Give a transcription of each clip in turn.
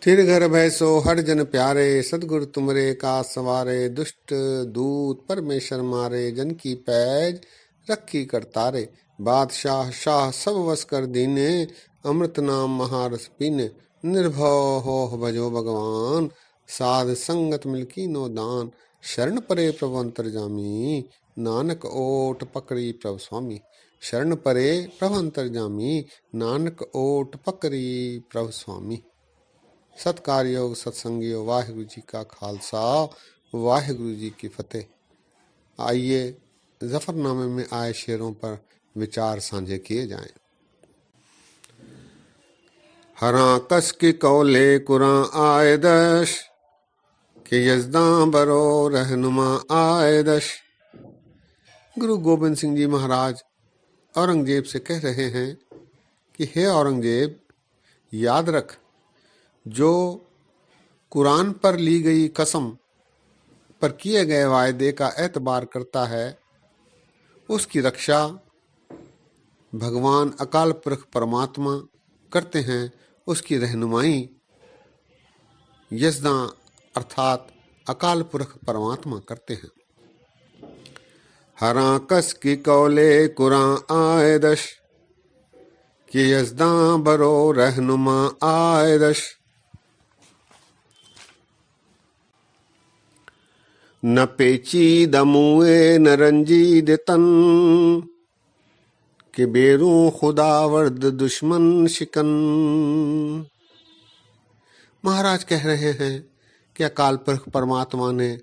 थिर घर भय सो हर जन प्यारे, सतगुरु तुमरे का सवारे। दुष्ट दूत परमेश्वर मारे, जन की पैज रखी करतारे। बादशाह शाह सब वस कर दीने, अमृत नाम महारस पीने। निर्भव हो भजो भगवान, साध संगत मिलकी नो दान। शरण परे प्रभु अंतरजामी, नानक ओट पकड़ी प्रभु स्वामी। शरण परे प्रभु अंतरजामी, नानक ओट पकड़ी प्रभु स्वामी। सत्कारयोग सत्संगियो, वाहिगुरु जी का खालसा वाहिगुरु जी की फतेह। आइए जफरनामे में आए शेरों पर विचार साझे किए जाएं। हरा कस की कौले कुरां आए दश, के यजदां बरो रहनुमा आए दश। गुरु गोबिंद सिंह जी महाराज औरंगजेब से कह रहे हैं कि हे औरंगजेब, याद रख, जो कुरान पर ली गई कसम पर किए गए वायदे का एतबार करता है, उसकी रक्षा भगवान अकाल पुरख परमात्मा करते हैं। उसकी रहनुमाई यजदा अर्थात अकाल पुरख परमात्मा करते हैं। हरा कस की कौले कुरां आए दश, कि यजदा बरो रहनुमा आए दश। न पेची दमुए न रंजी देतन, के बेरू खुदावर्द दुश्मन शिकन। महाराज कह रहे हैं कि अकाल पुरख परमात्मा ने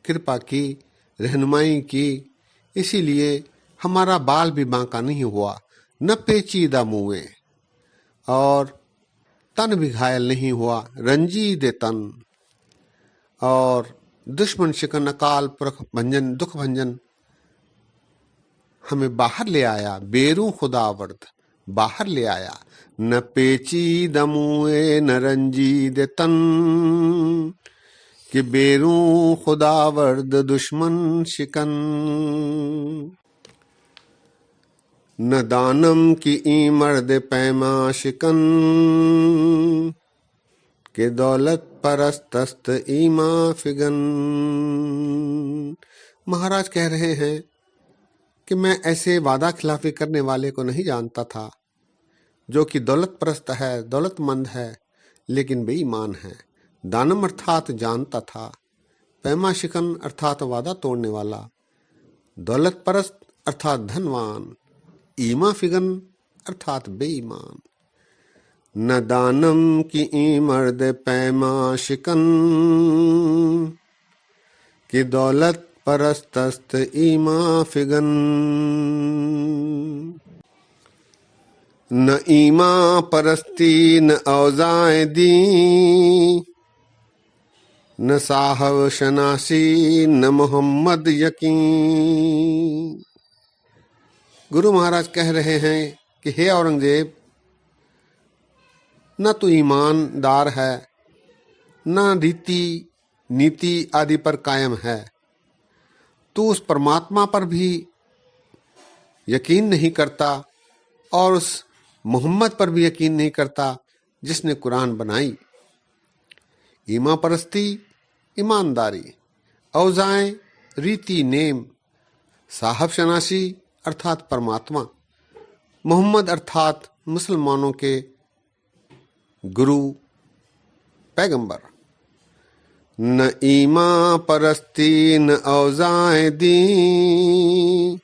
कृपा की, रहनुमाई की, इसीलिए हमारा बाल भी बांका नहीं हुआ। न पेचीदा मुए, और तन भी घायल नहीं हुआ। रंजी दे तन, और दुश्मन शिकन अकाल पुरख भंजन दुख भंजन हमें बाहर ले आया। बेरू खुदावर्द, बाहर ले आया। न पेची दमुए न रंजी दे तन, कि बेरू खुदावर्द दुश्मन शिकन। न दानम की ई मर्द पैमा शिकन, के दौलत परस्तस्त ईमा फिगन। महाराज कह रहे हैं कि मैं ऐसे वादा खिलाफी करने वाले को नहीं जानता था, जो कि दौलत परस्त है, दौलतमंद है, लेकिन बेईमान है। दानम अर्थात जानता था, पैमा शिकन अर्थात वादा तोड़ने वाला, दौलत परस्त अर्थात धनवान, ईमा फिगन अर्थात बेईमान। न दानम की ई मर्द पैमा शिकन, कि दौलत परस्तस्त ईमा फिगन। न ईमा परस्ती न औजाए दी, न साहब शनासी न मोहम्मद यकीन। गुरु महाराज कह रहे हैं कि हे औरंगजेब, न तो ईमानदार है, न रीति नीति आदि पर कायम है। तू उस परमात्मा पर भी यकीन नहीं करता, और उस मोहम्मद पर भी यकीन नहीं करता जिसने कुरान बनाई। ईमा परस्ती ईमानदारी, औजाएं रीति नेम, साहब शनासी अर्थात परमात्मा, मोहम्मद अर्थात मुसलमानों के गुरु पैगंबर। न ईमा परस्ती न औजाए दी,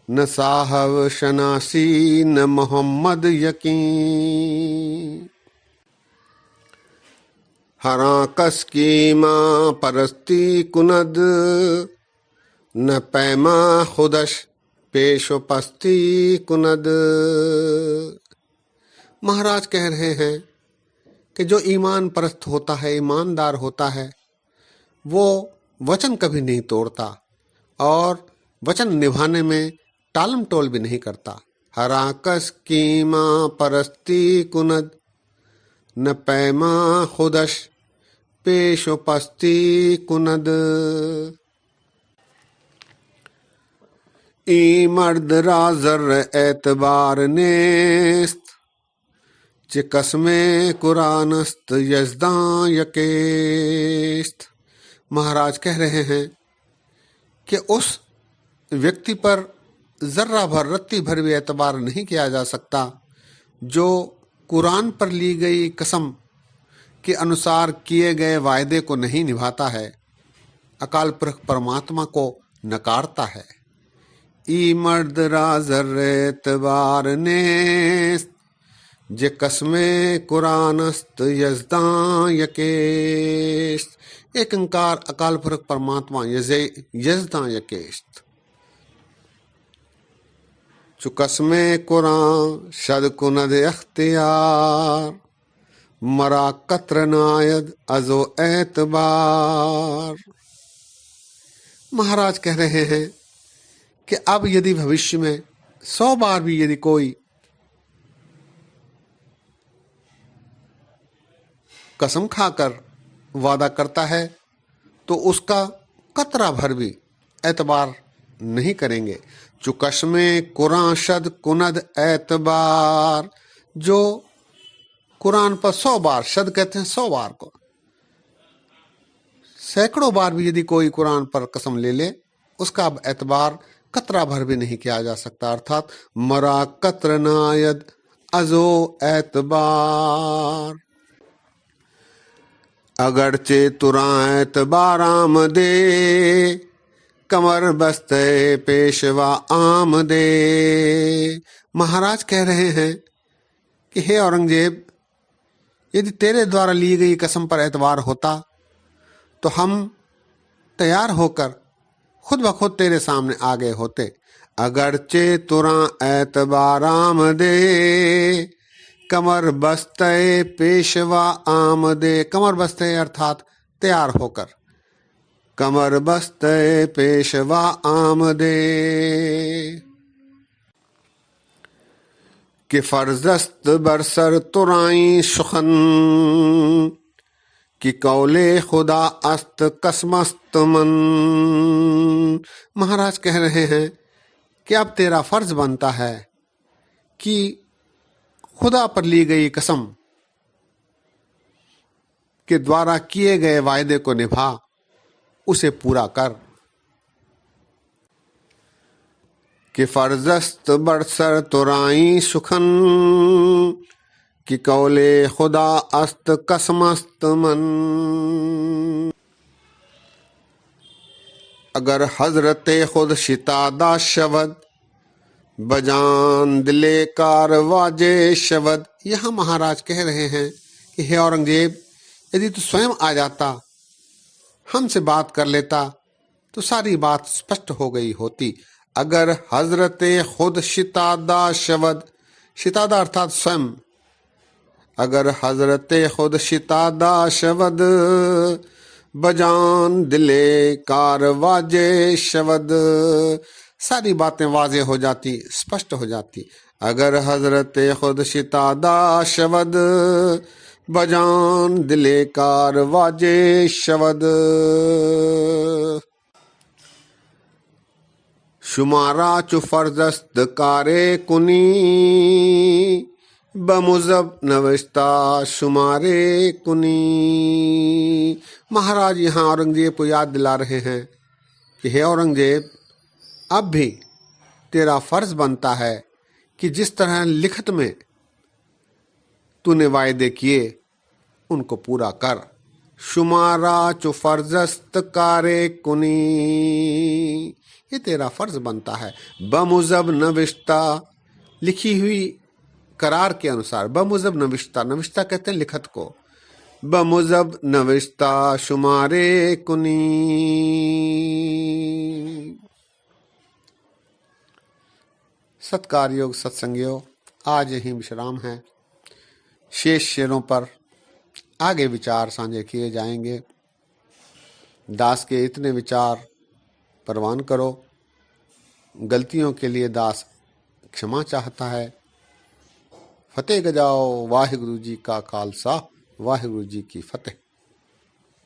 न साहब शनासी न मोहम्मद यकीन। हरा कस की माँ परस्ती कुनद, न पैमा खुदश पेशो पस्ती कुनद। महाराज कह रहे हैं कि जो ईमान परस्त होता है, ईमानदार होता है, वो वचन कभी नहीं तोड़ता और वचन निभाने में टालम टोल भी नहीं करता। हराकस कीमा परस्ती कुनद, न पैमा खुदश पेशो पस्ती कुनद। ई मर्द राजर एतबार नेस्त, च कसमे कुरानस्त यजदां यकेस्त। महाराज कह रहे हैं कि उस व्यक्ति पर जर्रा भर रत्ती भर भी एतबार नहीं किया जा सकता जो कुरान पर ली गई कसम के अनुसार किए गए वायदे को नहीं निभाता है, अकाल पुरख परमात्मा को नकारता है। ई मर्द राजर एतबार नेस्त जे कसमे कुरानस्त यजदां यकेस्त। एक अंकार अकाल पुरख परमात्मा यजदां यकेस्त। चु कसमे कुरान शद कुनद अख्तियार मरा कत्र नायद अजो एतबार। महाराज कह रहे हैं कि अब यदि भविष्य में 100 बार भी यदि कोई कसम खाकर वादा करता है तो उसका कतरा भर भी एतबार नहीं करेंगे। चु कसमे कुरान शद कुनद एतबार, जो कुरान पर 100 बार, शद कहते हैं 100 बार को, सैकड़ों बार भी यदि कोई कुरान पर कसम ले ले उसका अब एतबार कतरा भर भी नहीं किया जा सकता। अर्थात मरा कत्र नायद अजो एतबार। अगरचे तुरा एतबार आमदे कमर बस्ते पेशवा आमदे। महाराज कह रहे हैं कि हे औरंगजेब, यदि तेरे द्वारा ली गई कसम पर एतबार होता तो हम तैयार होकर खुद ब खुद तेरे सामने आ गए होते। अगरचे तुरा एतबार आमदे कमर बस्ते पेशवा आमदे। कमर बस्ते अर्थात तैयार होकर, कमर बस्ते पेशवा आमदे। कि फर्जस्त बरसर तुराई सुखन कि कौले खुदा अस्त कसमस्त मन। महाराज कह रहे हैं कि अब तेरा फर्ज बनता है कि खुदा पर ली गई कसम के द्वारा किए गए वायदे को निभा, उसे पूरा कर। कि फर्जस्त बरसर तुराई सुखन कि कौले खुदा अस्त कसमस्त मन। अगर हजरते खुद शितादा शवद बजान दिले कारवाजे शवद। यहाँ महाराज कह रहे हैं कि हे औरंगजेब, यदि तू स्वयं आ जाता, हमसे बात कर लेता तो सारी बात स्पष्ट हो गई होती। अगर हजरते खुद शितादा शवद, शितादा अर्थात स्वयं, अगर हजरते खुद शितादा शवद बजान दिले कारवाजे शवद, सारी बातें वाजे हो जाती, स्पष्ट हो जाती। अगर हजरते खुद शितादा शवद बजान दिले कारवाजे शवद। शुमारा चु फर्जस्त कारे कुनी बमुजब नविश्ता शुमारे कुनी। महाराज यहाँ औरंगजेब को याद दिला रहे हैं कि हे औरंगजेब, अब भी तेरा फर्ज बनता है कि जिस तरह लिखत में तूने वायदे किए उनको पूरा कर। शुमारा चु फर्जस्त कारे कुनी, ये तेरा फर्ज बनता है। बमुजब नविश्ता, लिखी हुई करार के अनुसार। बमुजब नविश्ता, नविश्ता कहते हैं लिखत को। बमुजब नविश्ता शुमारे कुनी। सत्कार योग सत्संगियों, आज यही विश्राम है। शेष शेरों पर आगे विचार साझे किए जाएंगे। दास के इतने विचार परवान करो। गलतियों के लिए दास क्षमा चाहता है। फतेह गजाओ। वाहिगुरु जी का खालसा, वाहिगुरु जी की फतेह।